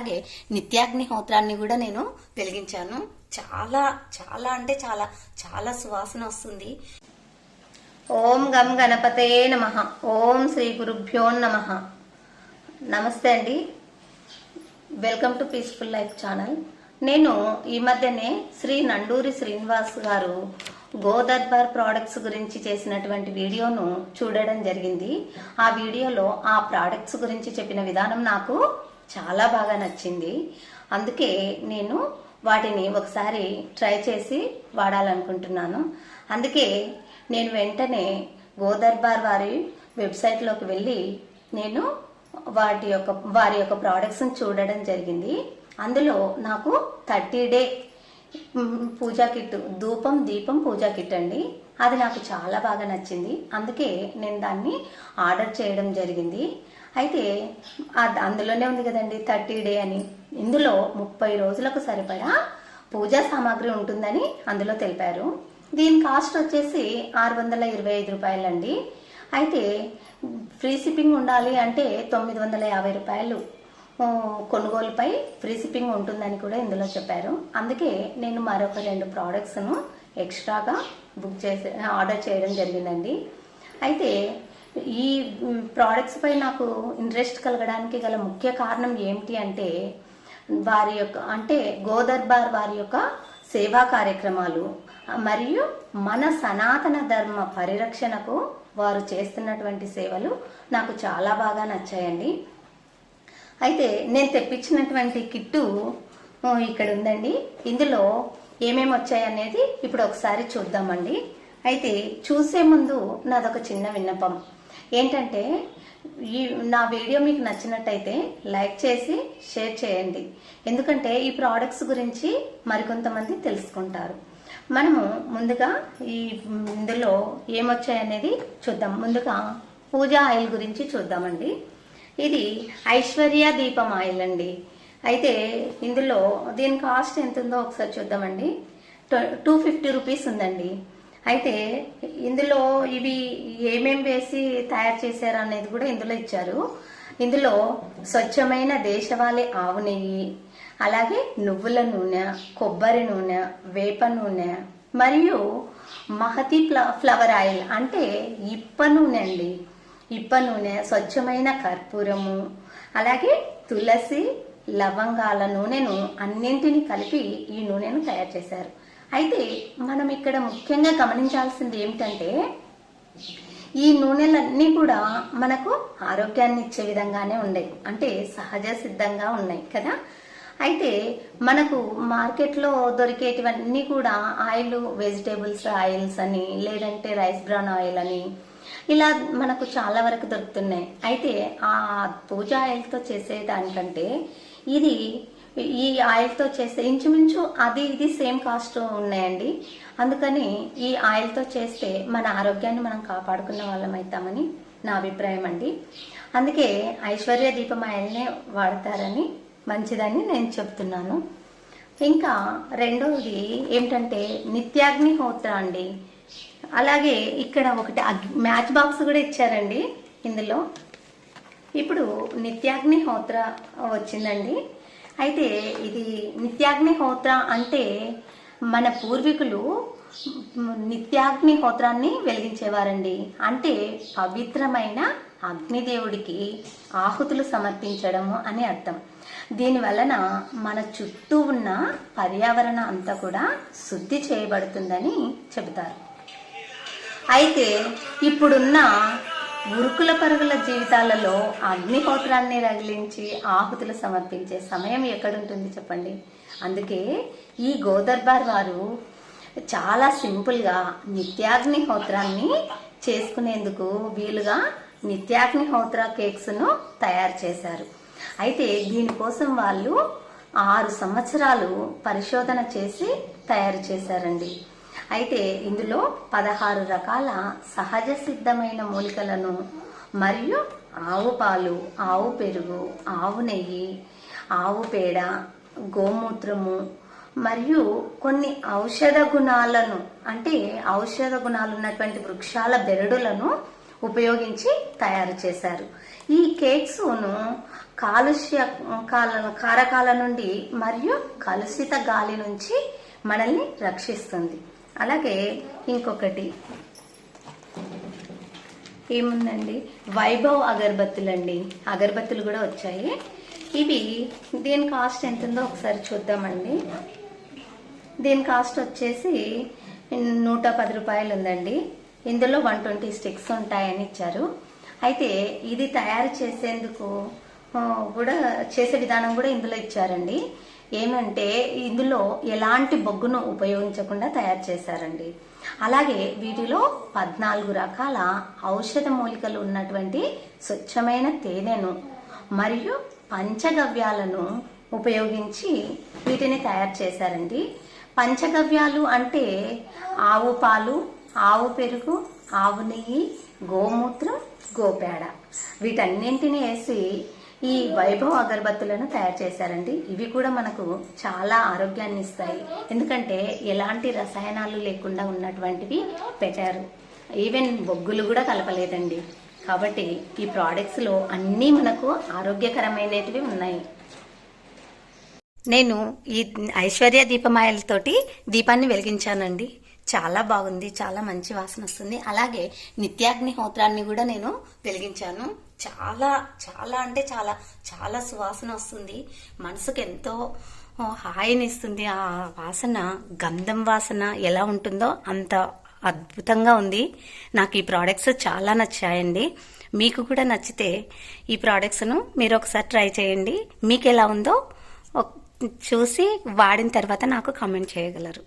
అలాగే నిత్యాగ్నిహోత్రాన్ని కూడా నేను వెలిగించాను. చాలా చాలా అంటే చాలా చాలా సువాసన వస్తుంది. ఓం గం గణపతే నమః. ఓం శ్రీ గురుభ్యో నమః. నమస్తే అండి, welcome to peaceful life channel. నేను ఈ మధ్యనే శ్రీ నండూరి శ్రీనివాస్ గారు గోదర్బార్ ప్రోడక్ట్స్ గురించి చేసినటువంటి వీడియోను చూడడం జరిగింది. ఆ వీడియోలో ఆ ప్రోడక్ట్స్ గురించి చెప్పిన విధానం నాకు చాలా బాగా నచ్చింది. అందుకే నేను వాటిని ఒకసారి ట్రై చేసి వాడాలనుకుంటున్నాను. అందుకే నేను వెంటనే గోదర్బార్ వారి వెబ్సైట్లోకి వెళ్ళి నేను వారి యొక్క ప్రోడక్ట్స్ని చూడడం జరిగింది. అందులో నాకు 30 డే పూజా కిట్, ధూపం దీపం పూజా కిట్ అండి, అది నాకు చాలా బాగా నచ్చింది. అందుకే నేను దాన్ని ఆర్డర్ చేయడం జరిగింది. అయితే అందులోనే ఉంది కదండి 30 డే అని. ఇందులో 30 రోజులకు సరిపడా పూజా సామాగ్రి ఉంటుందని అందులో తెలిపారు. దీని కాస్ట్ వచ్చేసి 625 రూపాయలండి. అయితే ఫ్రీ షిప్పింగ్ ఉండాలి అంటే 950 రూపాయలు కొనుగోలుపై ఫ్రీ షిప్పింగ్ ఉంటుందని కూడా ఇందులో చెప్పారు. అందుకే నేను మరొక 2 ప్రోడక్ట్స్ను ఎక్స్ట్రాగా ఆర్డర్ చేయడం జరిగిందండి. అయితే ఈ ప్రోడక్ట్స్ పై నాకు ఇంట్రెస్ట్ కలగడానికి గల ముఖ్య కారణం ఏమిటి అంటే గోదర్బార్ వారి యొక్క సేవా కార్యక్రమాలు మరియు మన సనాతన ధర్మ పరిరక్షణకు వారు చేస్తున్నటువంటి సేవలు నాకు చాలా బాగా నచ్చాయండి. అయితే నేను తెప్పించినటువంటి కిట్టు ఇక్కడ ఉందండి. ఇందులో ఏమేమి వచ్చాయనేది ఇప్పుడు ఒకసారి చూద్దామండి. అయితే చూసే ముందు నాదొక చిన్న విన్నపం ఏంటంటే, నా వీడియో మీకు నచ్చినట్టయితే లైక్ చేసి షేర్ చేయండి. ఎందుకంటే ఈ ప్రోడక్ట్స్ గురించి మరికొంతమంది తెలుసుకుంటారు. మనము ముందుగా ఇందులో ఏమొచ్చాయనేది చూద్దాం. ముందుగా పూజా ఆయిల్ గురించి చూద్దామండి. ఇది ఐశ్వర్య దీపం ఆయిల్ అండి. అయితే ఇందులో దీని కాస్ట్ ఎంత ఉందో ఒకసారి చూద్దామండి. 250 రూపీస్ ఉందండి. అయితే ఇందులో ఇవి ఏమేమి వేసి తయారు చేశారు అనేది కూడా ఇందులో ఇచ్చారు. ఇందులో స్వచ్ఛమైన దేశవాళీ ఆవు నెయ్యి, అలాగే నువ్వుల నూనె, కొబ్బరి నూనె, వేప నూనె మరియు మహతి ఫ్లవర్ ఆయిల్ అంటే ఇప్ప నూనె అండి. ఇప్ప నూనె, స్వచ్ఛమైన కర్పూరము, అలాగే తులసి, లవంగాల నూనెను అన్నింటినీ కలిపి ఈ నూనెను తయారు చేశారు. అయితే మనం ఇక్కడ ముఖ్యంగా గమనించాల్సింది ఏమిటంటే, ఈ నూనెలన్నీ కూడా మనకు ఆరోగ్యాన్ని ఇచ్చే విధంగానే ఉన్నాయి, అంటే సహజ సిద్ధంగా ఉన్నాయి కదా. అయితే మనకు మార్కెట్లో దొరికేటివన్నీ కూడా ఆయిల్, వెజిటేబుల్స్ ఆయిల్స్ అని, లేదంటే రైస్ బ్రాన్ ఆయిల్ అని, ఇలా మనకు చాలా వరకు దొరుకుతున్నాయి. అయితే ఆ పూజా ఆయిల్తో చేసేదానికంటే ఈ ఆయిల్తో చేస్తే ఇంచుమించు అది ఇది సేమ్ కాస్ట్ ఉన్నాయండి. అందుకని ఈ ఆయిల్తో చేస్తే మన ఆరోగ్యాన్ని మనం కాపాడుకున్న వాళ్ళం అవుతామని నా అభిప్రాయం అండి. అందుకే ఐశ్వర్య దీపం ఆయిల్నే వాడతారని మంచిదని నేను చెప్తున్నాను. ఇంకా రెండవది ఏమిటంటే నిత్యాగ్నిహోత్ర అండి. అలాగే ఇక్కడ ఒకటి మ్యాచ్ బాక్స్ కూడా ఇచ్చారండి ఇందులో. ఇప్పుడు నిత్యాగ్నిహోత్ర వచ్చిందండి. అయితే ఇది నిత్యాగ్నిహోత్ర అంటే మన పూర్వీకులు నిత్యాగ్నిహోత్రాన్ని వెలిగించేవారండి. అంటే పవిత్రమైన అగ్నిదేవుడికి ఆహుతులు సమర్పించడము అని అర్థం. దీని వలన మన చుట్టూ ఉన్న పర్యావరణం అంతా కూడా శుద్ధి చేయబడుతుందని చెబుతారు. అయితే ఇప్పుడున్న ఉరుకుల పరుగుల జీవితాలలో అగ్నిహోత్రాన్ని రగిలించి ఆహుతులు సమర్పించే సమయం ఎక్కడుంటుంది చెప్పండి. అందుకే ఈ గోదర్బార్ వారు చాలా సింపుల్గా నిత్యాగ్నిహోత్రాన్ని చేసుకునేందుకు వీలుగా నిత్యాగ్నిహోత్ర కేక్స్ను తయారు చేశారు. అయితే దీనికోసం వాళ్ళు 6 సంవత్సరాలు పరిశోధన చేసి తయారు చేశారండి. అయితే ఇందులో 16 రకాల సహజ సిద్ధమైన మూలికలను మరియు ఆవు పాలు, ఆవు పెరుగు, ఆవు నెయ్యి, ఆవు పేడ, గోమూత్రము మరియు కొన్ని ఔషధ గుణాలను, అంటే ఔషధ గుణాలు ఉన్నటువంటి వృక్షాల బెరడులను ఉపయోగించి తయారు చేశారు. ఈ కేక్స్ను కాలుష్య కారకాల నుండి మరియు కలుషిత గాలి నుంచి మనల్ని రక్షిస్తుంది. అలాగే ఇంకొకటి ఏముందండి, వైభవ్ అగరబత్తులండి. అగరబత్తులు కూడా వచ్చాయి. ఇవి దీని కాస్ట్ ఎంత ఉందో ఒకసారి చూద్దామండి. దీని కాస్ట్ వచ్చేసి 110 రూపాయలు ఉందండి. ఇందులో 120 స్టిక్స్ ఉంటాయని ఇచ్చారు. అయితే ఇది తయారు చేసేందుకు కూడా చేసే విధానం కూడా ఇందులో ఇచ్చారండి. ఏమంటే ఇందులో ఎలాంటి బొగ్గును ఉపయోగించకుండా తయారు చేశారండి. అలాగే వీటిలో 14 రకాల ఔషధ మూలికలు ఉన్నటువంటి స్వచ్ఛమైన తేనెను మరియు పంచగవ్యాలను ఉపయోగించి వీటిని తయారు చేశారండి. పంచగవ్యాలు అంటే ఆవు పాలు, ఆవు పెరుగు, ఆవు నెయ్యి, గోమూత్రం, గోపేడ వీటన్నింటినీ వేసి ఈ వైభవ్ అగరబత్తులను తయారు చేశారండి. ఇవి కూడా మనకు చాలా ఆరోగ్యాన్ని ఇస్తాయి. ఎందుకంటే ఎలాంటి రసాయనాలు లేకుండా ఉన్నటువంటివి పెట్టారు. ఈవెన్ బొగ్గులు కూడా కలపలేదండి. కాబట్టి ఈ ప్రోడక్ట్స్లో అన్నీ మనకు ఆరోగ్యకరమైనటివి ఉన్నాయి. నేను ఈ ఐశ్వర్య దీపమాయలతోటి దీపాన్ని వెలిగించానండి. చాలా బాగుంది, చాలా మంచి వాసన వస్తుంది. అలాగే నిత్యాగ్నిహోత్రాన్ని కూడా నేను వెలిగించాను. చాలా చాలా అంటే చాలా చాలా సువాసన వస్తుంది. మనసుకు ఎంతో హాయినిస్తుంది. ఆ వాసన, గంధం వాసన ఎలా ఉంటుందో అంత అద్భుతంగా ఉంది. నాకు ఈ ప్రోడక్ట్స్ చాలా నచ్చాయండి. మీకు కూడా నచ్చితే ఈ ప్రోడక్ట్స్ను మీరు ఒకసారి ట్రై చేయండి. మీకు ఎలా ఉందో చూసి వాడిన తర్వాత నాకు కామెంట్ చేయగలరు.